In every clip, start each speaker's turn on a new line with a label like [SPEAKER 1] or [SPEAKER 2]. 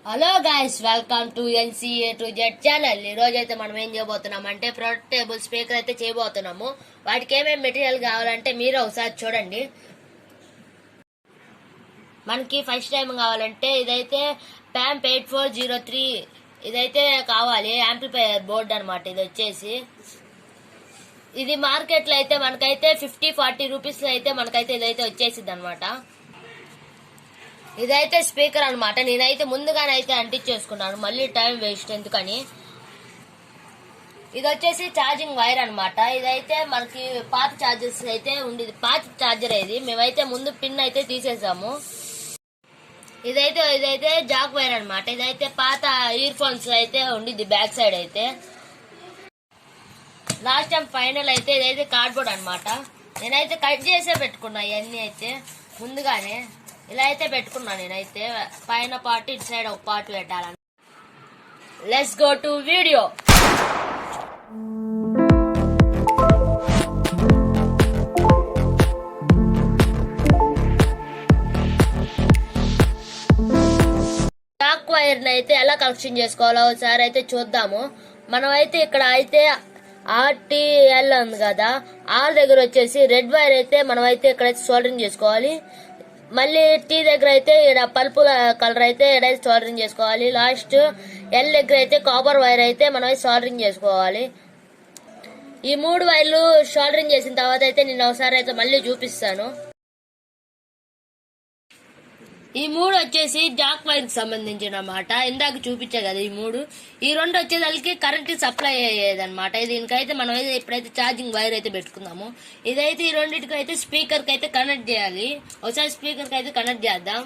[SPEAKER 1] Hello guys, welcome to NCA to Z channel. ఈ రోజు అయితే మనం ఏం చేయబోతున్నాం అంటే పోర్టబుల్ స్పీకర్ అయితే చేయబోతున్నాము. వాటికి ఏమేమి మెటీరియల్ కావాలంటే మీరు ఒకసారి చూడండి. మనకి ఫస్ట్ టైం కావాలంటే ఇదైతే PAMP 8403 ఇదైతే కావాలి. యాంప్లిఫైయర్ బోర్డ్ అనమాట. ఇది వచ్చేసి ఇది మార్కెట్లో అయితే మనకైతే 50-40 రూపీస్ అయితే మనకైతే ఇదైతే వచ్చేసిద్ది అనమాట. ఇదైతే స్పీకర్ అనమాట. నేనైతే ముందుగానైతే అంటించేసుకున్నాను, మళ్ళీ టైం వేస్ట్ ఎందుకని. ఇది వచ్చేసి ఛార్జింగ్ వైర్ అనమాట. ఇదైతే మనకి పాత ఛార్జర్స్ అయితే ఉండేది, పాత ఛార్జర్ ఇది. మేమైతే ముందు పిన్ అయితే తీసేసాము. ఇదైతే జాక్ వైర్ అనమాట. ఇదైతే పాత ఇయర్ ఫోన్స్ అయితే ఉండిద్ది బ్యాక్ సైడ్ అయితే. లాస్ట్ టైం ఫైనల్ అయితే ఇదైతే కార్డ్బోర్డ్ అనమాట. నేనైతే కట్ చేసే పెట్టుకున్నా ఇవన్నీ అయితే ముందుగానే. ఇలా అయితే పెట్టుకున్నా నేనైతే. పైన పార్ట్ ఇటు సైడ్ ఒక పార్ట్ పెట్టాలని. Let's go to video. Jack wire అయితే ఎలా కనెక్షన్ చేసుకోవాలో ఒకసారి అయితే చూద్దాము. మనం అయితే ఇక్కడ అయితే RTL ఉంది కదా, ఆర్ దగ్గర వచ్చేసి రెడ్ వైర్ అయితే మనం అయితే ఇక్కడైతే సోల్డరింగ్ చేసుకోవాలి. మళ్ళీ టీ దగ్గర అయితే ఇక్కడ పల్పు కలర్ అయితే ఇక్కడైతే సోల్డరింగ్ చేసుకోవాలి. లాస్ట్ ఎల్ దగ్గర అయితే కాపర్ వైర్ అయితే మనం అయితే సోల్డరింగ్ చేసుకోవాలి. ఈ 3 వైర్లు సోల్డరింగ్ చేసిన తర్వాత అయితే నేను ఒకసారి అయితే మళ్ళీ చూపిస్తాను. ఈ 3 వచ్చేసి జాక్ వైర్ కి సంబంధించిన అన్నమాట. ఇందాక చూపించా కదా ఈ 3. ఈ 2 వచ్చేసరికి కరెంట్ సప్లై అయ్యేదన్నమాట. దీనికైతే మనం అయితే ఇప్పుడైతే ఛార్జింగ్ వైర్ అయితే పెట్టుకుందాము. ఇదైతే ఈ రెండింటికి అయితే స్పీకర్ కి అయితే కనెక్ట్ చేయాలి. ఒకసారి స్పీకర్ కి అయితే కనెక్ట్ చేద్దాం.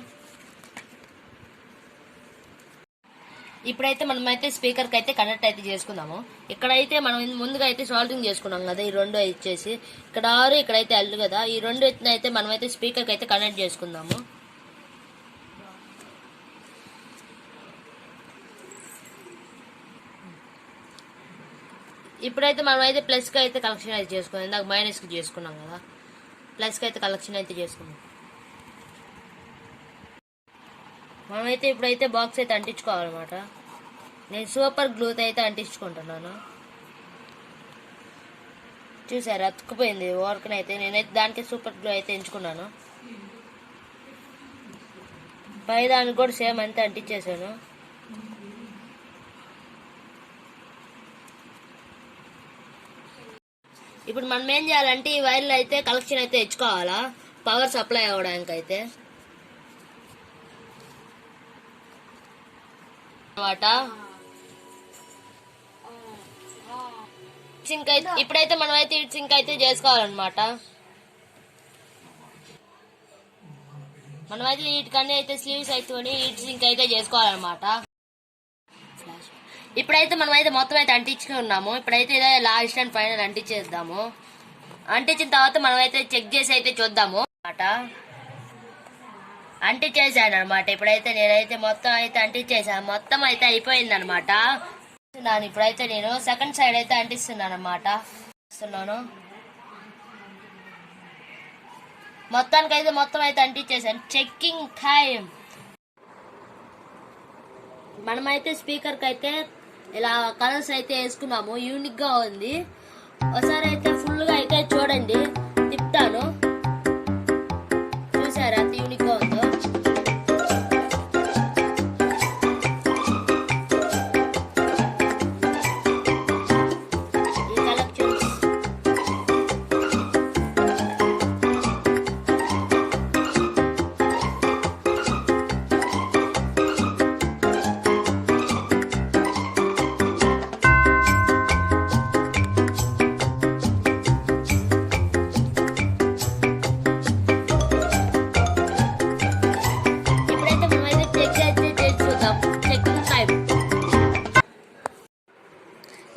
[SPEAKER 1] ఇప్పుడైతే మనం అయితే స్పీకర్ కి అయితే కనెక్ట్ అయితే చేసుకుందాము. ఇక్కడైతే మనం ముందుగా అయితే సోల్డరింగ్ చేసుకున్నాం కదా, ఈ 2 వచ్చేసి ఇక్కడ ఆరు, ఇక్కడైతే ఎల్ కదా. ఈ 2 అయితే మనం అయితే స్పీకర్ కి అయితే కనెక్ట్ చేసుకుందాము. ఇప్పుడైతే మనం అయితే ప్లస్ కి అయితే కలెక్షన్ అయితే చేసుకున్నాం. ఇందాక మైనస్ కి చేసుకున్నాం కదా, ప్లస్ కి అయితే కలెక్షన్ అయితే చేసుకున్నాం. మనమైతే ఇప్పుడైతే బాక్స్ అయితే అంటించుకోవాలన్నమాట. నేను సూపర్ గ్లూతో అయితే అంటించుకుంటున్నాను. చూసారు, అతుక్కుపోయింది వర్క్నైతే. నేనైతే దానికి సూపర్ గ్లూ అయితే ఎంచుకున్నాను. పై దానికి కూడా సేమ్ అంతే అంటించేసాను. ఇప్పుడు మనం ఏం చేయాలంటే ఈ వైర్లు అయితే కలెక్షన్ అయితే తెచ్చుకోవాలా, పవర్ సప్లై అవ్వడానికి అయితే అనమాట. సింక్ అయితే ఇప్పుడైతే మనం అయితే ఇటు సింక్ అయితే చేసుకోవాలన్నమాట. మనమైతే వీటికన్నీ అయితే స్లీవ్స్ అయితే ఇటు సింక్ అయితే చేసుకోవాలన్నమాట. ఇప్పుడైతే మనం అయితే మొత్తం అయితే అంటించుకుని ఉన్నాము. ఇప్పుడైతే ఇదే లాస్ట్ అండ్ ఫైనల్ అంటించేద్దాము. అంటించిన తర్వాత మనం అయితే చెక్ చేసి అయితే చూద్దాము అనమాట. అంటించేసాను అనమాట. ఇప్పుడైతే నేనైతే మొత్తం అయితే అంటించేసాను. మొత్తం అయితే అయిపోయింది అనమాట. ఇప్పుడైతే నేను సెకండ్ సైడ్ అయితే అంటిస్తున్నాను అనమాట. మొత్తానికైతే మొత్తం అయితే అంటించేసాను. Checking time. మనమైతే స్పీకర్ కి అయితే ఇలా కలర్స్ అయితే వేసుకున్నాము. యూనిక్ గా ఉంది. ఒకసారి అయితే ఫుల్ గా అయితే చూడండి, తిప్పుతాను. చూసారా అంత యూనిక్ గా ఉందో. ఈ కలెక్షన్స్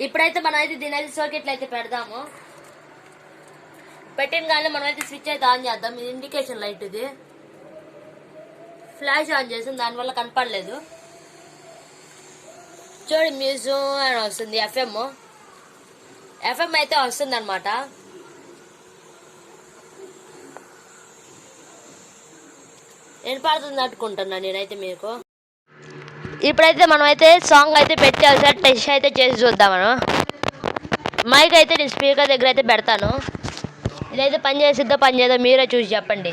[SPEAKER 1] ఇప్పుడైతే మనం అయితే దీని అయితే సర్క్యూట్లు అయితే పెడదాము. పెట్టిన కానీ మనం అయితే స్విచ్ అయితే ఆన్ చేద్దాం. ఇది ఇండికేషన్ లైట్, ఇది ఫ్లాష్ ఆన్ చేసింది, దానివల్ల కనపడలేదు. చూడండి, మ్యూజిక్ అని వస్తుంది. ఎఫ్ఎం అయితే వస్తుంది అనమాట. నేను పాడుతుంది తట్టుకుంటున్నా నేనైతే మీకు. ఇప్పుడైతే మనం అయితే సాంగ్ అయితే పెట్టాలి సార్, టెస్ట్ అయితే చేసి చూద్దాం మనం. మైక్ అయితే నేను స్పీకర్ దగ్గర అయితే పెడతాను. ఇదైతే పని చేసిద్దో పని చేయదో మీరే చూసి చెప్పండి.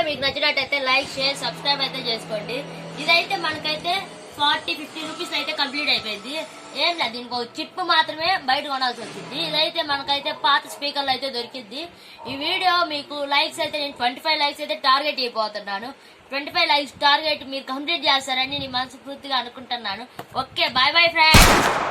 [SPEAKER 1] మీకు నచ్చినట్టయితే లైక్ షేర్ సబ్స్క్రైబ్ అయితే చేసుకోండి. ఇదైతే మనకైతే 40-50 రూపీస్ అయితే కంప్లీట్ అయిపోయింది. ఏం లేదు, దీనికి ఒక చిప్ మాత్రమే బయట కొనాల్సి వచ్చింది. ఇదైతే మనకైతే పాత స్పీకర్లు అయితే దొరికింది. ఈ వీడియో మీకు లైక్స్ అయితే నేను 25 లైక్స్ అయితే టార్గెట్ అయిపోతున్నాను. 25 లైక్స్ టార్గెట్ మీరు కంప్లీట్ చేస్తారని నేను మనస్ఫూర్తిగా అనుకుంటున్నాను. Okay, bye bye friends.